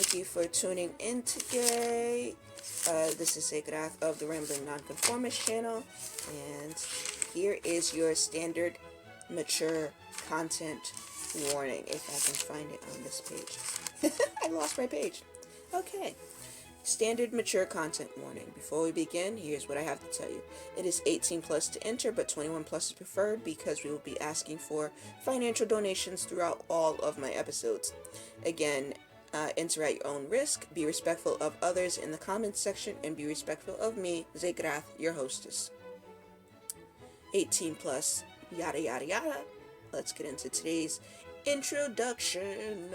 Thank you for tuning in today. This is Segrath of the Rambling Non-Conformist channel, and here is your standard mature content warning, if I can find it on this page. I lost my page. Okay. Standard mature content warning. Before we begin, here's what I have to tell you. It is 18 plus to enter, but 21 plus is preferred because we will be asking for financial donations throughout all of my episodes. Again, enter at your own risk, be respectful of others in the comments section, and be respectful of me, Zegrath, your hostess. 18 plus, yada yada yada. Let's get into today's introduction.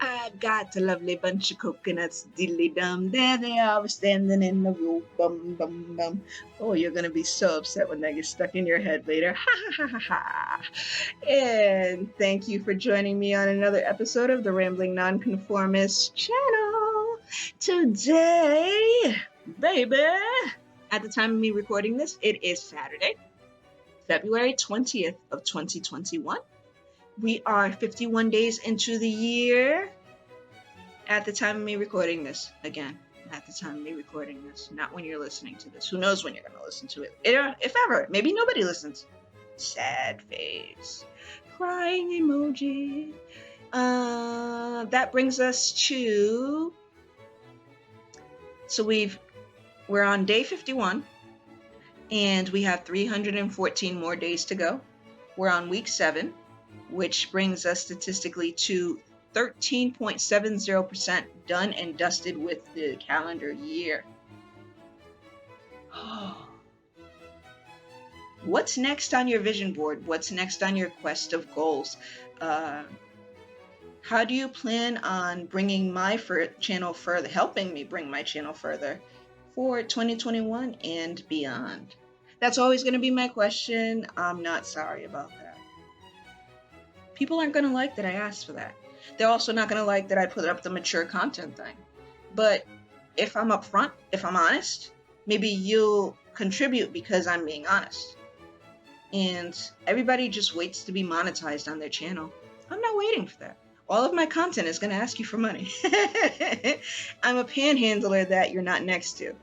I got a lovely bunch of coconuts, diddly dum. There they are, standing in the road, bum bum bum. Oh, you're gonna be so upset when that gets stuck in your head later. Ha ha ha ha ha. And thank you for joining me on another episode of the Rambling Nonconformist channel. Today, baby, at the time of me recording this, it is Saturday, February 20th of 2021. We are 51 days into the year at the time of me recording this. Again, at the time of me recording this, not when you're listening to this. Who knows when you're going to listen to it? If ever. Maybe nobody listens. Sad face. Crying emoji. That brings us to... So we're on day 51, and we have 314 more days to go. We're on week 7. Which brings us statistically to 13.70% done and dusted with the calendar year. What's next on your vision board? What's next on your quest of goals? How do you plan on bringing my channel further, helping me bring my channel further for 2021 and beyond? That's always going to be my question. I'm not sorry about that. People aren't going to like that I asked for that. They're also not going to like that I put up the mature content thing. But if I'm upfront, if I'm honest, maybe you'll contribute because I'm being honest. And everybody just waits to be monetized on their channel. I'm not waiting for that. All of my content is going to ask you for money. I'm a panhandler that you're not next to.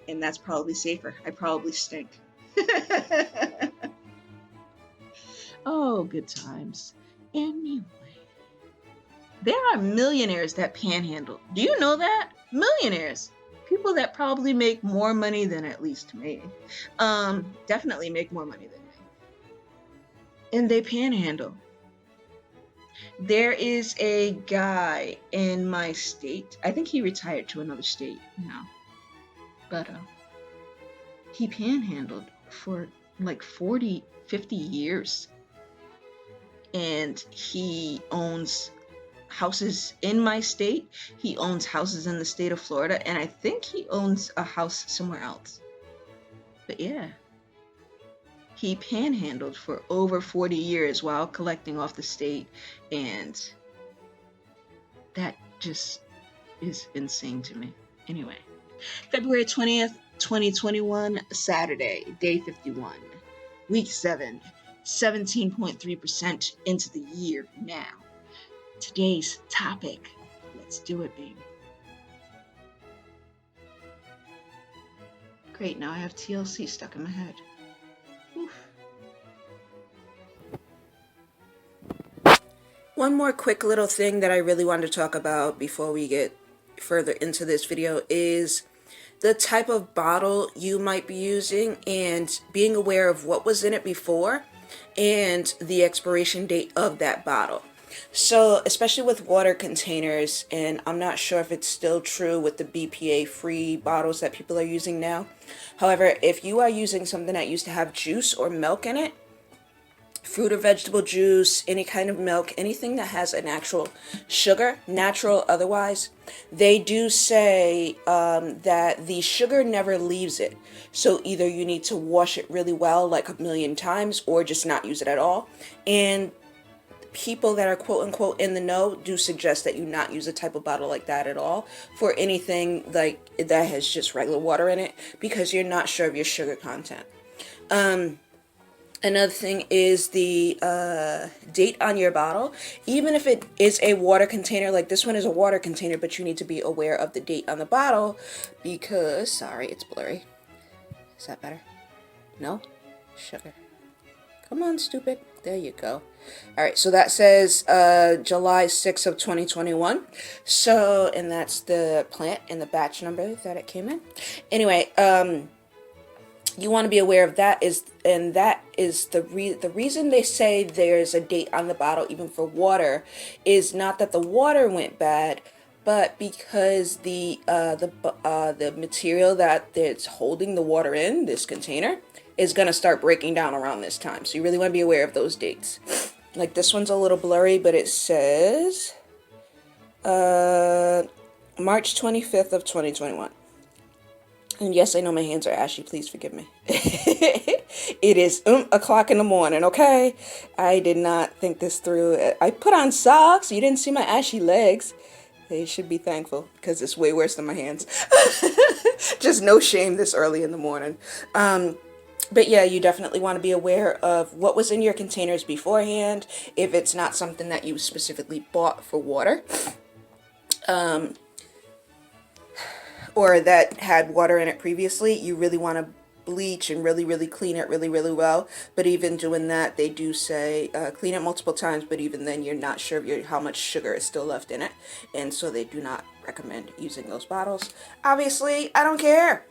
And that's probably safer. I probably stink. Oh, good times. Anyway, there are millionaires that panhandle. Do you know that? Millionaires. People that probably make more money than at least me. Definitely make more money than me. And they panhandle. There is a guy in my state. I think he retired to another state now. But he panhandled for like 40, 50 years. And he owns houses in my state. He owns houses in the state of Florida. And I think he owns a house somewhere else. But yeah. He panhandled for over 40 years while collecting off the state. And that just is insane to me. Anyway. February 20th, 2021, Saturday, day 51, week 7. 17.3% into the year now. Today's topic. Let's do it, baby. Great, now I have TLC stuck in my head. Oof. One more quick little thing that I really wanted to talk about before we get further into this video is the type of bottle you might be using and being aware of what was in it before and the expiration date of that bottle. So especially with water containers, and I'm not sure if it's still true with the BPA free bottles that people are using now. However, if you are using something that used to have juice or milk in it, fruit or vegetable juice, any kind of milk, anything that has an actual sugar, natural otherwise, they do say that the sugar never leaves it. So either you need to wash it really well, like a million times, or just not use it at all. And people that are quote unquote in the know do suggest that you not use a type of bottle like that at all for anything like that has just regular water in it, because you're not sure of your sugar content. Another thing is the date on your bottle. Even if it is a water container, like this one is a water container, but you need to be aware of the date on the bottle because, sorry, it's blurry. Is that better? No? Sugar. Come on, stupid. There you go. All right, so that says July 6th of 2021. So, and that's the plant and the batch number that it came in. Anyway, you want to be aware of that and that is the reason they say there's a date on the bottle even for water is not that the water went bad, but because the material that it's holding the water in, this container, is going to start breaking down around this time. So you really want to be aware of those dates. Like this one's a little blurry, but it says March 25th of 2021. And yes, I know my hands are ashy. Please forgive me. It is o'clock in the morning, okay? I did not think this through. I put on socks. You didn't see my ashy legs. They should be thankful because it's way worse than my hands. Just no shame this early in the morning. But yeah, you definitely want to be aware of what was in your containers beforehand. If it's not something that you specifically bought for water. Or that had water in it previously, you really want to bleach and really clean it really well. But even doing that, they do say clean it multiple times, but even then you're not sure of how much sugar is still left in it, and so they do not recommend using those bottles. Obviously, I don't care.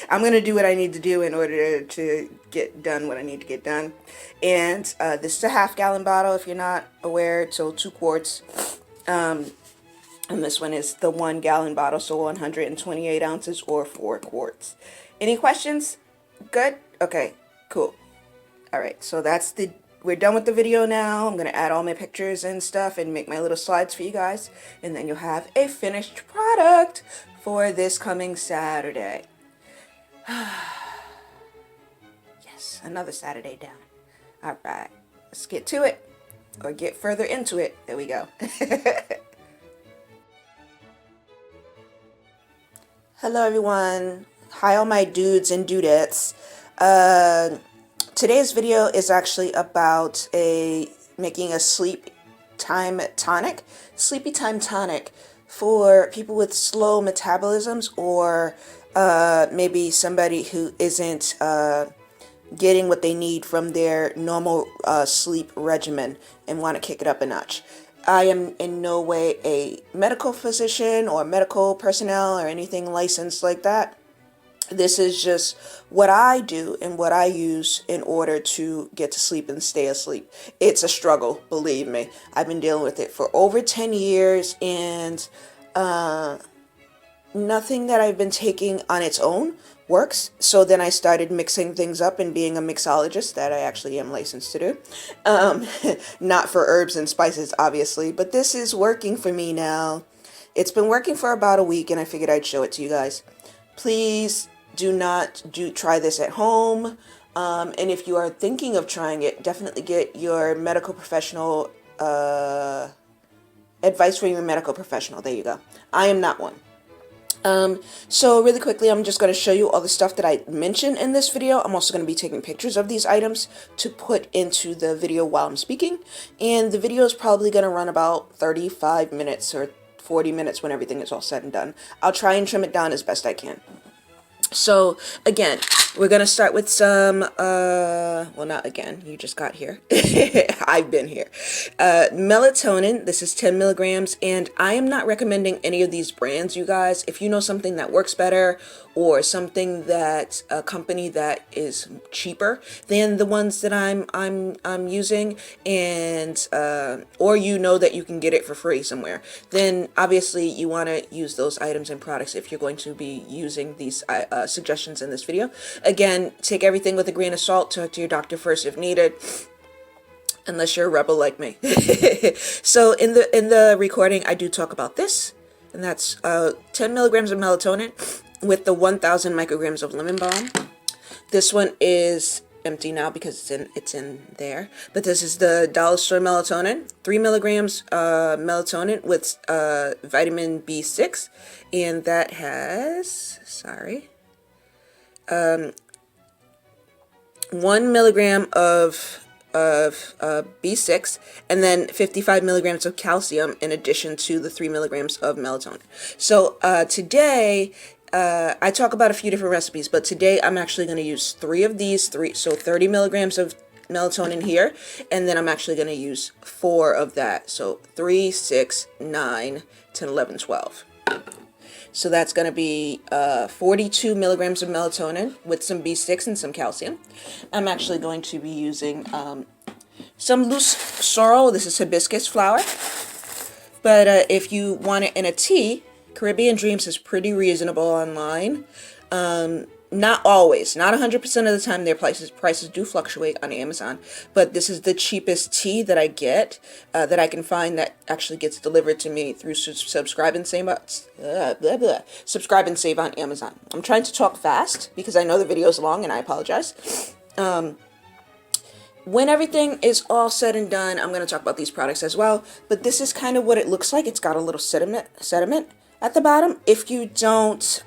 I'm gonna do what I need to do in order to get done what I need to get done. And this is a half-gallon bottle if you're not aware, so 2 quarts. And this one is the 1 gallon bottle, so 128 ounces or 4 quarts. Any questions? Good? Okay, cool. All right, so we're done with the video now. I'm going to add all my pictures and stuff and make my little slides for you guys. And then you'll have a finished product for this coming Saturday. Yes, another Saturday down. All right, let's get to it or get further into it. There we go. Hello everyone. Hi all my dudes and dudettes. Today's video is actually about making a sleepy time tonic for people with slow metabolisms or maybe somebody who isn't getting what they need from their normal sleep regimen and want to kick it up a notch. I am in no way a medical physician or medical personnel or anything licensed like that. This is just what I do and what I use in order to get to sleep and stay asleep. It's a struggle, believe me. I've been dealing with it for over 10 years and nothing that I've been taking on its own works. So then I started mixing things up and being a mixologist that I actually am licensed to do. Not for herbs and spices, obviously, but this is working for me now. It's been working for about a week and I figured I'd show it to you guys. Please do not try this at home. And if you are thinking of trying it, definitely get your medical professional advice from your medical professional. There you go. I am not one. So really quickly, I'm just going to show you all the stuff that I mentioned in this video. I'm also going to be taking pictures of these items to put into the video while I'm speaking. And the video is probably going to run about 35 minutes or 40 minutes when everything is all said and done. I'll try and trim it down as best I can. So again, we're going to start with some, well, not again, you just got here. I've been here. Melatonin, this is 10 milligrams, and I am not recommending any of these brands, you guys. If you know something that works better or something that a company that is cheaper than the ones that I'm using, and or you know that you can get it for free somewhere, then obviously you want to use those items and products if you're going to be using these suggestions in this video. Again, take everything with a grain of salt. Talk to your doctor first if needed, unless you're a rebel like me. So in the recording, I do talk about this, and that's 10 milligrams of melatonin with the 1,000 micrograms of lemon balm. This one is empty now because it's in there, but this is the dollar store melatonin, 3 milligrams melatonin with vitamin B6, and that has, 1 milligram of B6, and then 55 milligrams of calcium in addition to the 3 milligrams of melatonin. So today, I talk about a few different recipes, but today I'm actually going to use 3 of these, so 30 milligrams of melatonin here, and then I'm actually going to use 4 of that, so 3, 6, 9, 10, 11, 12. So that's going to be 42 milligrams of melatonin with some B6 and some calcium. I'm actually going to be using some loose sorrel. This is hibiscus flower. But if you want it in a tea, Caribbean Dreams is pretty reasonable online. Not always, not 100% of the time. Their prices do fluctuate on Amazon, but this is the cheapest tea that I get, that I can find, that actually gets delivered to me through subscribe and save on Amazon. I'm trying to talk fast because I know the video is long and I apologize. When everything is all said and done, I'm going to talk about these products as well, but this is kind of what it looks like. It's got a little sediment at the bottom. If you don't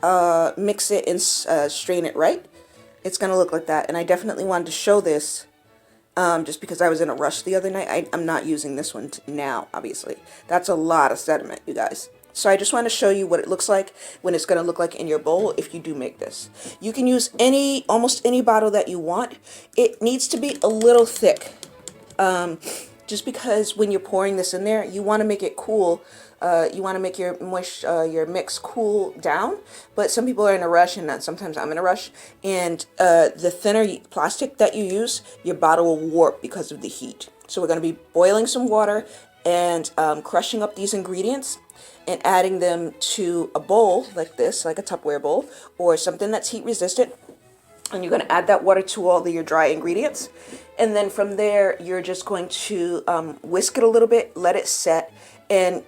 mix it and strain it right, it's going to look like that. And I definitely wanted to show this just because I was in a rush the other night. I'm not using this one now, obviously. That's a lot of sediment, you guys. So I just want to show you what it looks like, when it's going to look like in your bowl if you do make this. You can use almost any bottle that you want. It needs to be a little thick, just because when you're pouring this in there, you want to make it cool. You want to make your mix cool down, but some people are in a rush, and sometimes I'm in a rush, and the thinner plastic that you use, your bottle will warp because of the heat. So we're going to be boiling some water and crushing up these ingredients and adding them to a bowl like this, like a Tupperware bowl or something that's heat resistant. And you're going to add that water to all your dry ingredients. And then from there, you're just going to whisk it a little bit, let it set, and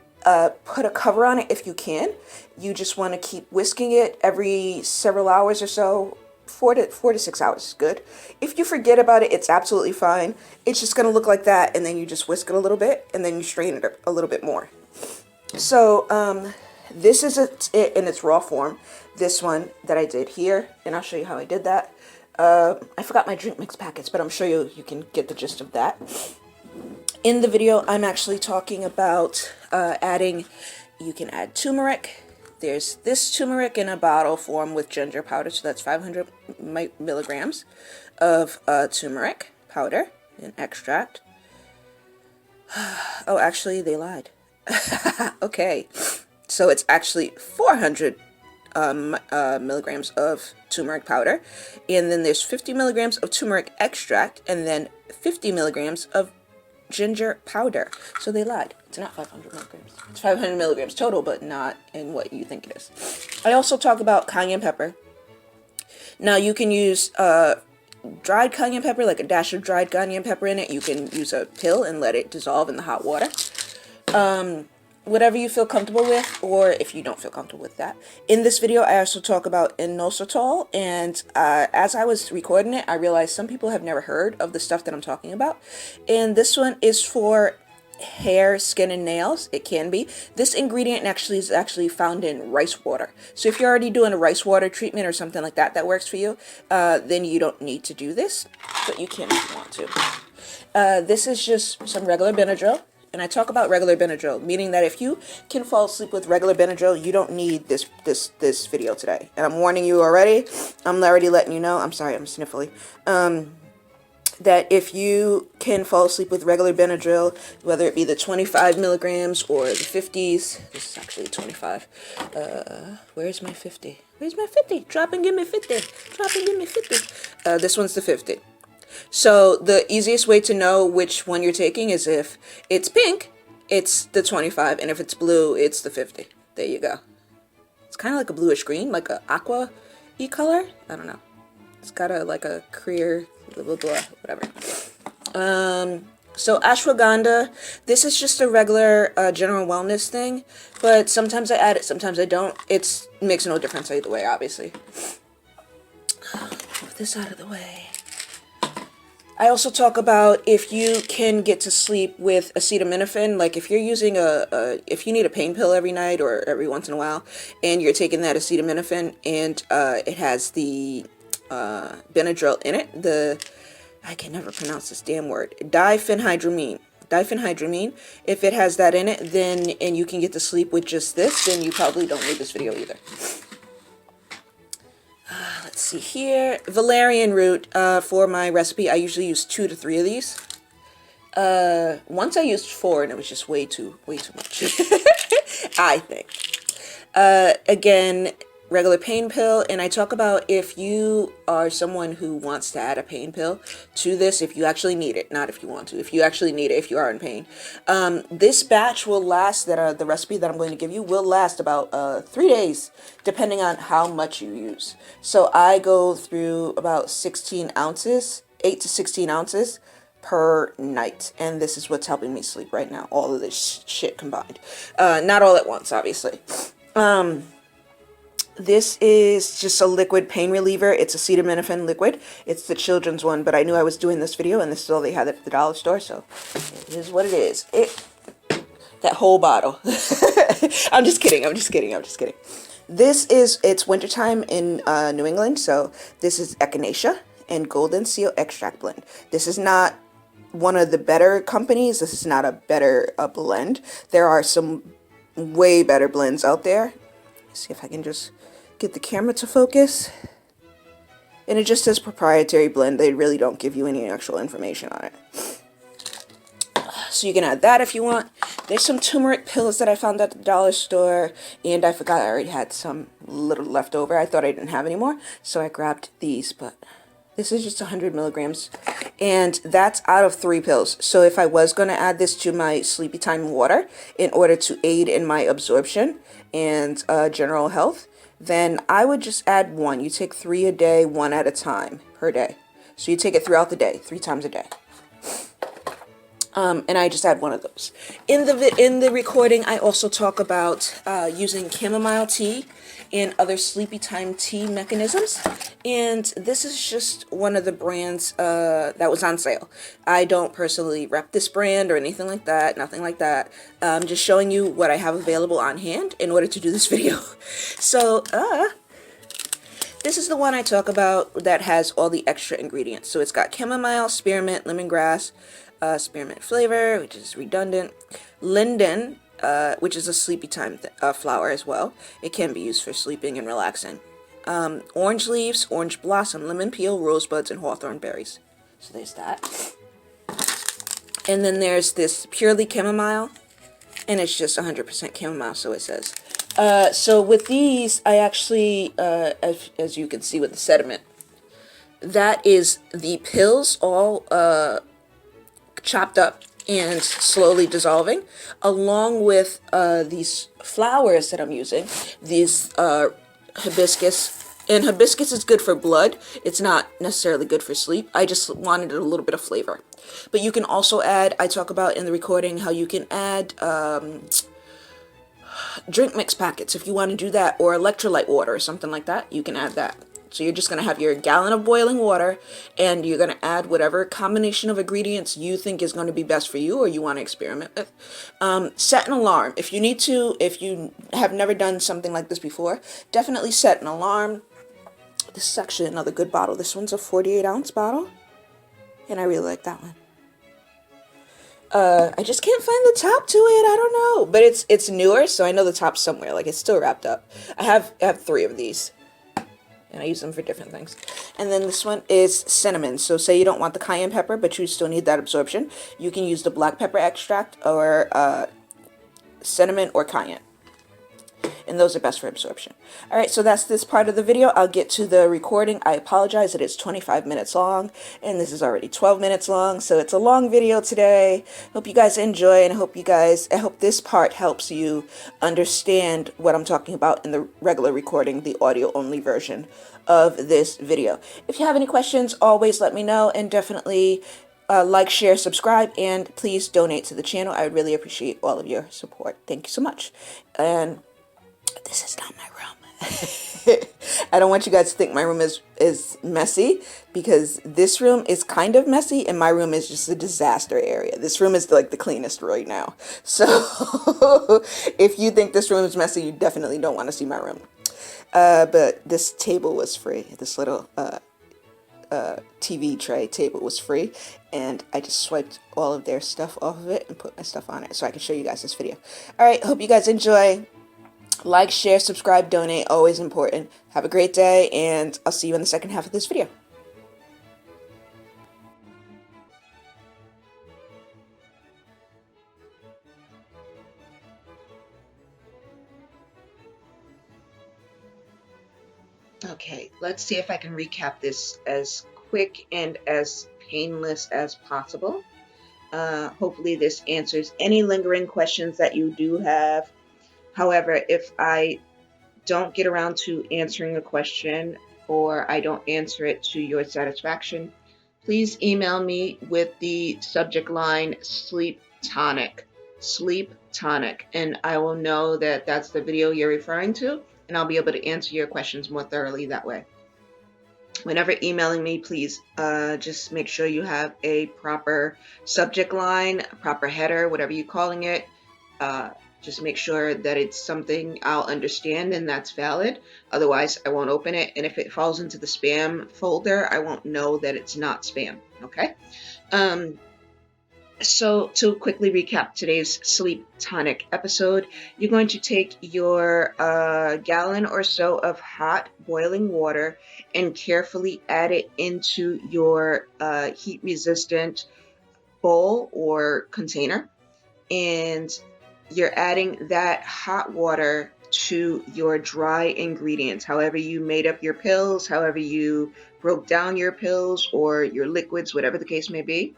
put a cover on it if you can. You just want to keep whisking it every several hours or so. 4 to 6 hours is good. If you forget about it, it's absolutely fine. It's just going to look like that, and then you just whisk it a little bit, and then you strain it a little bit more. So this is it in its raw form. This one that I did here, and I'll show you how I did that. I forgot my drink mix packets, but I'm sure you can get the gist of that. In the video, I'm actually talking about adding, you can add turmeric. There's this turmeric in a bottle form with ginger powder, so that's 500 milligrams of turmeric powder and extract. Oh, actually, they lied. Okay, so it's actually 400 milligrams of turmeric powder, and then there's 50 milligrams of turmeric extract, and then 50 milligrams of ginger powder. So they lied. It's not 500 milligrams. It's 500 milligrams total, but not in what you think it is. I also talk about cayenne pepper. Now you can use dried cayenne pepper, like a dash of dried cayenne pepper in it. You can use a pill and let it dissolve in the hot water. Whatever you feel comfortable with, or if you don't feel comfortable with that. In this video, I also talk about inositol, and as I was recording it, I realized some people have never heard of the stuff that I'm talking about. And this one is for hair, skin, and nails. It can be. This ingredient is actually found in rice water. So if you're already doing a rice water treatment or something like that works for you, then you don't need to do this, but you can if you want to. This is just some regular Benadryl. And I talk about regular Benadryl, meaning that if you can fall asleep with regular Benadryl, you don't need this video today. And I'm warning you already. I'm already letting you know. I'm sorry, I'm sniffly. That if you can fall asleep with regular Benadryl, whether it be the 25 milligrams or the 50s, this is actually 25. Where's my 50? Where's my 50? Drop and give me 50. Drop and give me 50. This one's the 50. So the easiest way to know which one you're taking is if it's pink, it's the 25, and if it's blue, it's the 50. There you go. It's kind of like a bluish green, like a aqua-y color. I don't know. It's got like a clear, blah, blah, blah, whatever. So ashwagandha, this is just a regular general wellness thing, but sometimes I add it, sometimes I don't. It makes no difference either way, obviously. Move this out of the way. I also talk about if you can get to sleep with acetaminophen, like if you're using if you need a pain pill every night or every once in a while, and you're taking that acetaminophen, and it has the Benadryl in it. I can never pronounce this damn word. Diphenhydramine. Diphenhydramine. If it has that in it, then, and you can get to sleep with just this, then you probably don't need this video either. Let's see here. Valerian root for my recipe. I usually use 2 to 3 of these. Once I used 4 and it was just way too much. I think. Again, regular pain pill, and I talk about if you are someone who wants to add a pain pill to this, if you actually need it, not if you want to, if you actually need it, if you are in pain. This batch will last, the recipe that I'm going to give you will last about 3 days, depending on how much you use. So I go through about 16 ounces, 8 to 16 ounces per night, and this is what's helping me sleep right now, all of this shit combined. Not all at once, obviously. This is just a liquid pain reliever. It's acetaminophen liquid. It's the children's one, but I knew I was doing this video, and this is all they had at the dollar store, so it is what it is. That whole bottle. I'm just kidding. It's wintertime in New England, so this is echinacea and golden seal extract blend. This is not one of the better companies. This is not a better blend. There are some way better blends out there. See if I can just get the camera to focus. And it just says proprietary blend. They really don't give you any actual information on it. So you can add that if you want. There's some turmeric pills that I found at the dollar store, and I forgot I already had some little left over. I thought I didn't have any more, so I grabbed these, but this is just 100 milligrams, and that's out of 3 pills. So if I was going to add this to my sleepy time water in order to aid in my absorption and general health, then I would just add 1. You take 3 a day, 1 at a time per day. So you take it throughout the day, 3 times a day. And I just add 1 of those. In the recording, I also talk about using chamomile tea and other sleepy time tea mechanisms. And this is just one of the brands that was on sale. I don't personally rep this brand or anything like that, nothing like that. I'm just showing you what I have available on hand in order to do this video. So, this is the one I talk about that has all the extra ingredients. So it's got chamomile, spearmint, lemongrass, spearmint flavor, which is redundant, linden, which is a sleepy time flower as well. It can be used for sleeping and relaxing. Orange leaves, orange blossom, lemon peel, rosebuds, and hawthorn berries. So there's that. And then there's this purely chamomile, and it's just 100% chamomile, so it says. So with these, I actually, as you can see with the sediment, that is the pills all chopped up and slowly dissolving, along with these flowers that I'm using, these hibiscus. And hibiscus is good for blood. It's not necessarily good for sleep. I just wanted a little bit of flavor. But you can also add, I talk about in the recording how you can add drink mix packets if you want to do that, or electrolyte water or something like that. You can add that. So you're just going to have your gallon of boiling water, and you're going to add whatever combination of ingredients you think is going to be best for you or you want to experiment with. Set an alarm. If you need to, if you have never done something like this before, definitely set an alarm. This is actually another good bottle. This one's a 48-ounce bottle, and I really like that one. I just can't find the top to it. I don't know, but it's newer, so I know the top's somewhere. Like, it's still wrapped up. I have 3 of these, and I use them for different things. And then this one is cinnamon. So say you don't want the cayenne pepper, but you still need that absorption. You can use the black pepper extract or cinnamon or cayenne. And those are best for absorption. Alright, so that's this part of the video. I'll get to the recording. I apologize that it's 25 minutes long, and this is already 12 minutes long, so it's a long video today. Hope you guys enjoy, and I hope this part helps you understand what I'm talking about in the regular recording, the audio only version of this video. If you have any questions, always let me know, and definitely like, share, subscribe, and please donate to the channel. I would really appreciate all of your support. Thank you so much. And this is not my room. I don't want you guys to think my room is messy, because this room is kind of messy and my room is just a disaster area. This room is like the cleanest right now. So if you think this room is messy, you definitely don't want to see my room. But this table was free. This little TV tray table was free, and I just swiped all of their stuff off of it and put my stuff on it so I can show you guys this video. Alright, hope you guys enjoy. Like, share, subscribe, donate, always important. Have a great day, and I'll see you in the second half of this video. Okay, let's see if I can recap this as quick and as painless as possible. Hopefully this answers any lingering questions that you do have. However, if I don't get around to answering a question or I don't answer it to your satisfaction, please email me with the subject line Sleep Tonic, Sleep Tonic, and I will know that that's the video you're referring to, and I'll be able to answer your questions more thoroughly that way. Whenever emailing me, please just make sure you have a proper subject line, a proper header, whatever you're calling it. Just make sure that it's something I'll understand and that's valid. Otherwise, I won't open it. And if it falls into the spam folder, I won't know that it's not spam. Okay? So to quickly recap today's Sleep Tonic episode, you're going to take your gallon or so of hot boiling water and carefully add it into your heat-resistant bowl or container. And you're adding that hot water to your dry ingredients, however you made up your pills, however you broke down your pills or your liquids, whatever the case may be.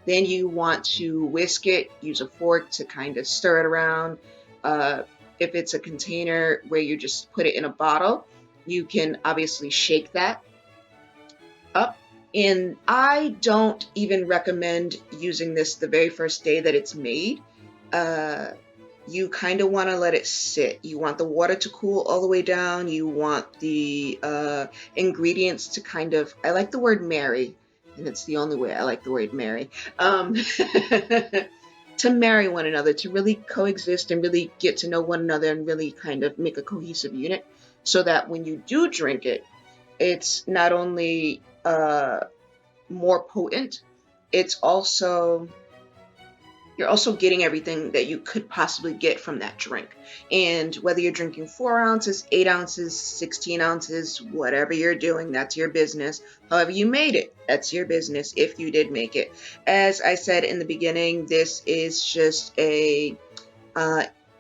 Then you want to whisk it, use a fork to kind of stir it around. If it's a container where you just put it in a bottle, you can obviously shake that up. And I don't even recommend using this the very first day that it's made. You kind of want to let it sit. You want the water to cool all the way down. You want the ingredients to kind of, I like the word marry, and it's the only way I like the word marry, to marry one another, to really coexist and really get to know one another and really kind of make a cohesive unit so that when you do drink it, it's not only more potent, you're also getting everything that you could possibly get from that drink. And whether you're drinking 4 ounces, 8 ounces, 16 ounces, whatever you're doing, that's your business. However you made it, that's your business if you did make it. As I said in the beginning, this is just a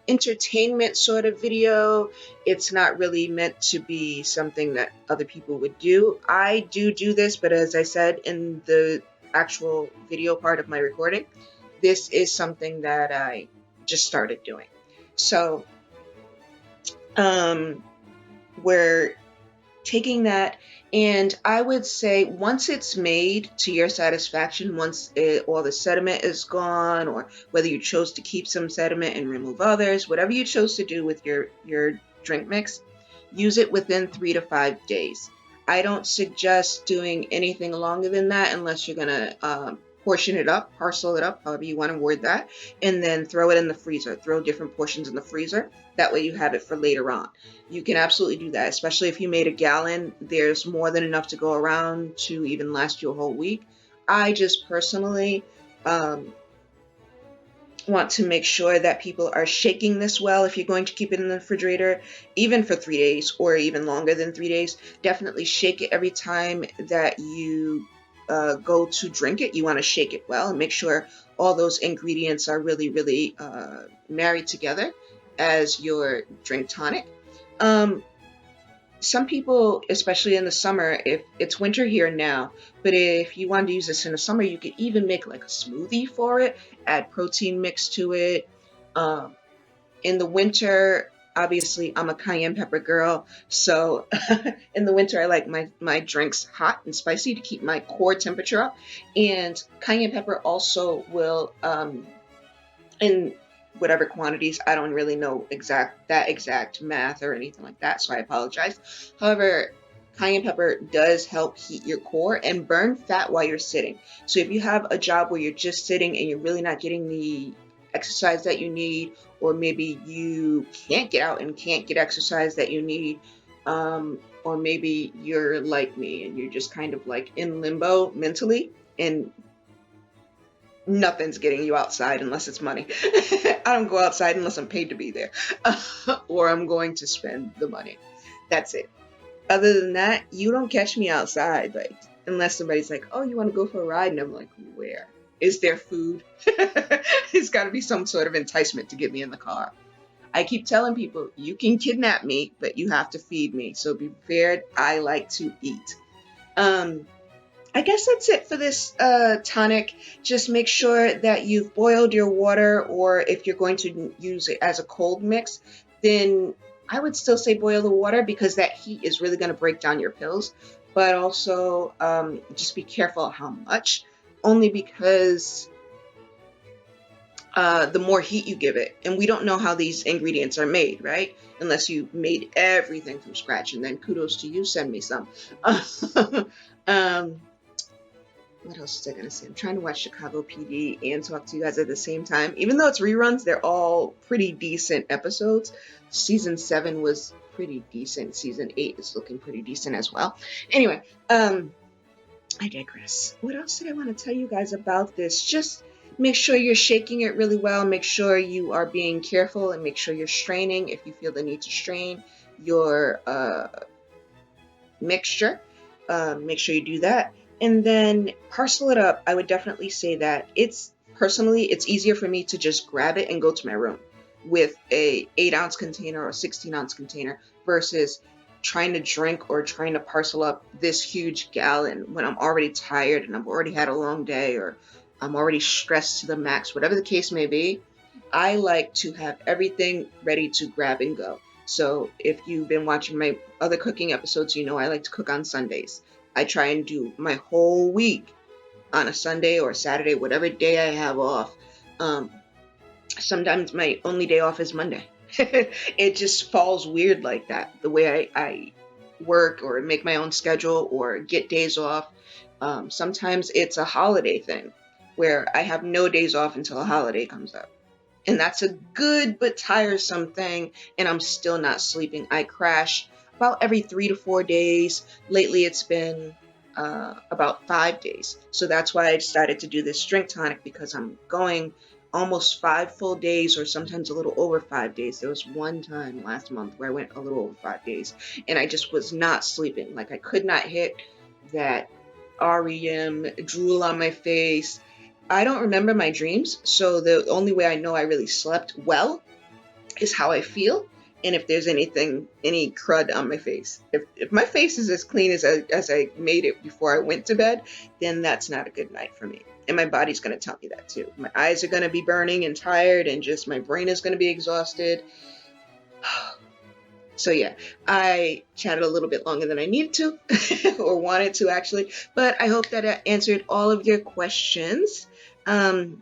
entertainment sort of video. It's not really meant to be something that other people would do. I do this, but as I said in the actual video part of my recording, this is something that I just started doing. So we're taking that, and I would say once it's made to your satisfaction, once all the sediment is gone, or whether you chose to keep some sediment and remove others, whatever you chose to do with your drink mix, use it within 3 to 5 days. I don't suggest doing anything longer than that unless you're going to portion it up, parcel it up, however you want to word that, and then throw it in the freezer. Throw different portions in the freezer. That way you have it for later on. You can absolutely do that, especially if you made a gallon. There's more than enough to go around to even last you a whole week. I just personally want to make sure that people are shaking this well. If you're going to keep it in the refrigerator, even for 3 days or even longer than 3 days, definitely shake it every time that you go to drink it. You want to shake it well and make sure all those ingredients are really, really married together as your drink tonic. Some people, especially in the summer, if it's winter here now, but if you wanted to use this in the summer, you could even make like a smoothie for it, add protein mix to it. In the winter, obviously I'm a cayenne pepper girl, so in the winter I like my drinks hot and spicy to keep my core temperature up. And cayenne pepper also will, in whatever quantities, I don't really know that exact math or anything like that, so I apologize. However, cayenne pepper does help heat your core and burn fat while you're sitting. So if you have a job where you're just sitting and you're really not getting the exercise that you need, or maybe you can't get out and can't get exercise that you need, or maybe you're like me and you're just kind of like in limbo mentally, and nothing's getting you outside unless it's money. I don't go outside unless I'm paid to be there, or I'm going to spend the money. That's it. Other than that, you don't catch me outside, like, unless somebody's like, "Oh, you want to go for a ride?" And I'm like, "Where? Is there food?" It's got to be some sort of enticement to get me in the car. I keep telling people, you can kidnap me, but you have to feed me. So be prepared. I like to eat. Um, I guess that's it for this tonic. Just make sure that you've boiled your water, or if you're going to use it as a cold mix, then I would still say boil the water, because that heat is really going to break down your pills. But also, just be careful how much, only because the more heat you give it. And we don't know how these ingredients are made, right? Unless you made everything from scratch, and then kudos to you, send me some. um, what else was I gonna say? I'm trying to watch Chicago PD and talk to you guys at the same time. Even though it's reruns, they're all pretty decent episodes. Season 7 was pretty decent. Season 8 is looking pretty decent as well. Anyway, I digress. What else did I want to tell you guys about this? Just make sure you're shaking it really well. Make sure you are being careful, and make sure you're straining if you feel the need to strain your mixture. Make sure you do that. And then parcel it up. I would definitely say that it's easier for me to just grab it and go to my room with a 8-ounce container or 16-ounce container, versus trying to drink or trying to parcel up this huge gallon when I'm already tired and I've already had a long day, or I'm already stressed to the max, whatever the case may be. I like to have everything ready to grab and go. So if you've been watching my other cooking episodes, you know I like to cook on Sundays. I try and do my whole week on a Sunday or Saturday, whatever day I have off. Sometimes my only day off is Monday. It just falls weird like that, the way I work or make my own schedule or get days off. Sometimes it's a holiday thing where I have no days off until a holiday comes up. And that's a good but tiresome thing, and I'm still not sleeping. I crash about every 3 to 4 days. Lately, it's been about 5 days. So that's why I decided to do this drink tonic, because I'm going almost 5 full days, or sometimes a little over 5 days. There was one time last month where I went a little over 5 days, and I just was not sleeping. Like, I could not hit that REM, drool on my face. I don't remember my dreams, so the only way I know I really slept well is how I feel, and if there's any crud on my face. If my face is as clean as I made it before I went to bed, then that's not a good night for me. And my body's going to tell me that too. My eyes are going to be burning and tired, and just my brain is going to be exhausted. So yeah, I chatted a little bit longer than I needed to, or wanted to actually, but I hope that I answered all of your questions. And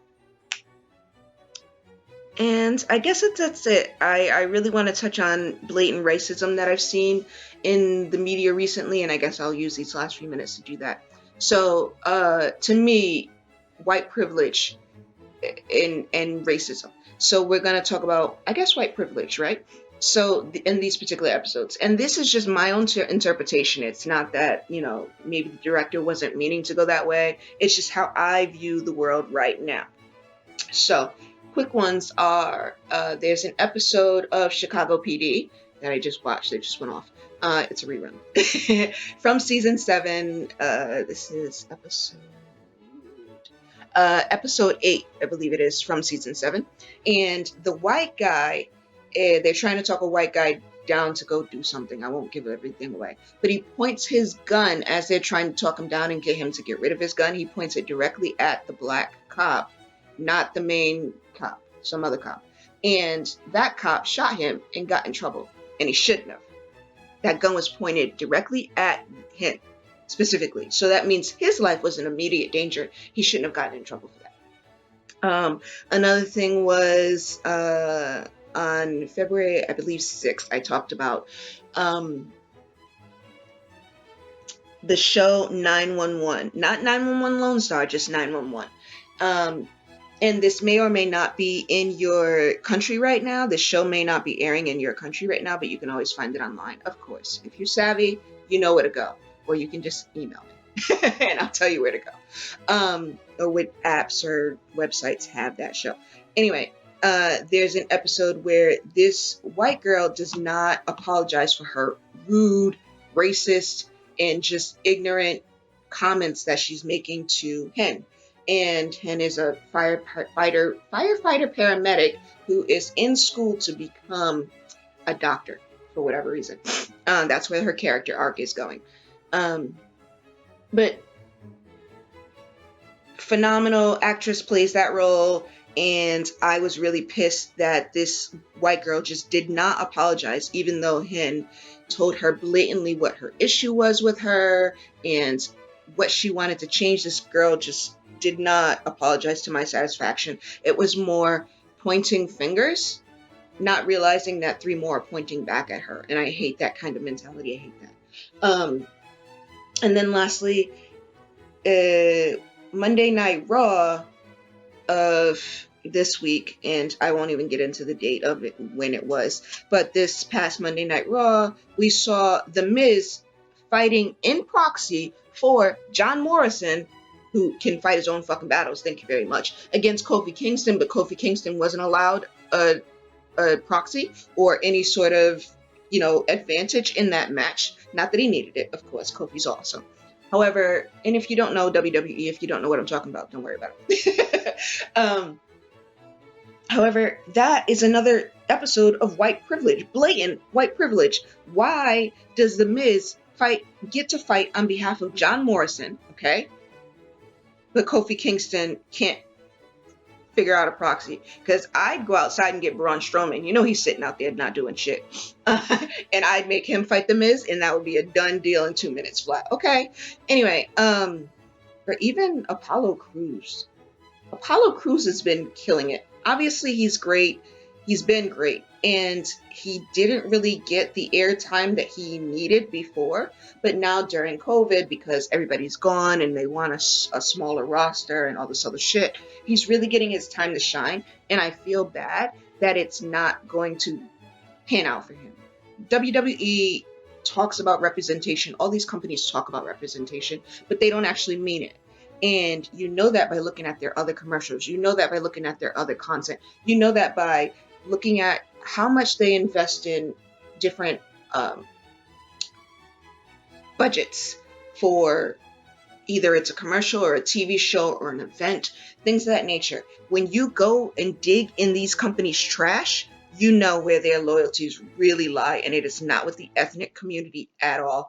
I guess that's it. I really want to touch on blatant racism that I've seen in the media recently, and I guess I'll use these last few minutes to do that. So, to me, white privilege and racism. So we're going to talk about, I guess, white privilege, right? So in these particular episodes, and this is just my own interpretation. It's not that, maybe the director wasn't meaning to go that way. It's just how I view the world right now. So quick ones are, there's an episode of Chicago PD that I just watched. It just went off. It's a rerun from season 7. This is episode 8, I believe it is, from season 7. And the white guy, they're trying to talk a white guy down to go do something. I won't give everything away. But he points his gun, as they're trying to talk him down and get him to get rid of his gun. He points it directly at the black cop, not the main cop, some other cop. And that cop shot him and got in trouble. And he shouldn't have. That gun was pointed directly at him specifically. So that means his life was in immediate danger. He shouldn't have gotten in trouble for that. Another thing was, on February, I believe 6th, I talked about the show 911. Not 911 Lone Star, just 911. And this may or may not be in your country right now. The show may not be airing in your country right now, but you can always find it online, of course. If you're savvy, you know where to go. Or you can just email me and I'll tell you where to go. Or what apps or websites have that show. Anyway, there's an episode where this white girl does not apologize for her rude, racist, and just ignorant comments that she's making to Hen. And Hen is a firefighter paramedic who is in school to become a doctor for whatever reason. That's where her character arc is going. But phenomenal actress plays that role, and I was really pissed that this white girl just did not apologize, even though Hen told her blatantly what her issue was with her and what she wanted to change. This girl just did not apologize to my satisfaction. It was more pointing fingers, not realizing that three more are pointing back at her, and I hate that kind of mentality. I hate that. And then lastly, Monday Night Raw of this week, and I won't even get into the date of it when it was, but this past Monday Night Raw, we saw The Miz fighting in proxy for John Morrison, who can fight his own fucking battles, thank you very much, against Kofi Kingston, but Kofi Kingston wasn't allowed a proxy or any sort of, advantage in that match. Not that he needed it, of course, Kofi's awesome. However, and if you don't know WWE, if you don't know what I'm talking about, don't worry about it. However, that is another episode of white privilege, blatant white privilege. Why does The Miz get to fight on behalf of John Morrison, okay? But Kofi Kingston can't figure out a proxy, because I'd go outside and get Braun Strowman. He's sitting out there not doing shit. And I'd make him fight The Miz, and that would be a done deal in 2 minutes flat. Okay. Anyway, or even Apollo Crews. Apollo Crews has been killing it. Obviously, he's great. He's been great. And he didn't really get the airtime that he needed before. But now during COVID, because everybody's gone and they want a smaller roster and all this other shit, he's really getting his time to shine. And I feel bad that it's not going to pan out for him. WWE talks about representation. All these companies talk about representation, but they don't actually mean it. And you know that by looking at their other commercials. You know that by looking at their other content. You know that by looking at how much they invest in different budgets for either it's a commercial or a TV show or an event, things of that nature. When you go and dig in these companies' trash, you know where their loyalties really lie, and it is not with the ethnic community at all.